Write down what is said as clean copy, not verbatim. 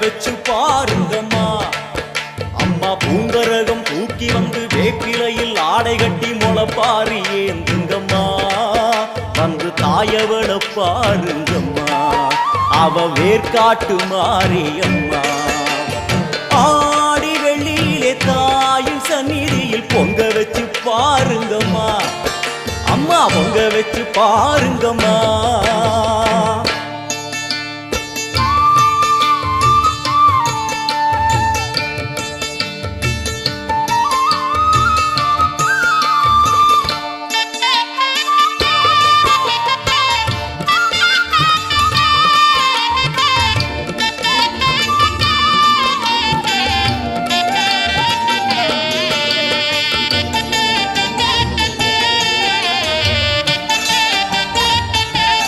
வச்சு பாருங்கம்மா. அம்மா பூங்கரகம் தூக்கி வந்து வேப்பிலையில் ஆடை கட்டி முளைப்பாரி ஏந்துங்கம்மா. வந்து தாயவள பாருங்கம்மா, அவ வேர்காட்டு மாரியம்மா. ஆடி வெள்ளியிலே தாயின் சந்நிதியில் பொங்க வச்சு பாருங்கம்மா. அம்மா பொங்க வச்சு பாருங்கம்மா.